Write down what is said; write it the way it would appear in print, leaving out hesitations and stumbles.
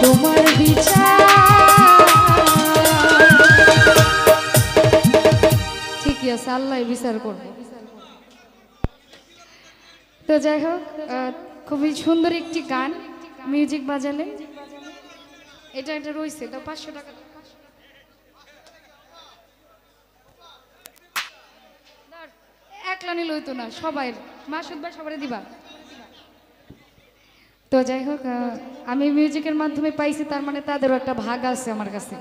তোমার বিচার। ঠিকই আছে, আল্লাহ বিচার করবে। তো যাই হোক, খুবই সুন্দর একটি গান মিউজিক বাজালে। এটা একটা রয়েছে তো 500 টাকা একলা নিলে হইতো না, সবাই মাসুদ ভাই সবাই দিবা। তো যাই হোক, আমি মিউজিকের মাধ্যমে পাইছি, তার মানে তাদেরও একটা ভাগ আছে আমার কাছে।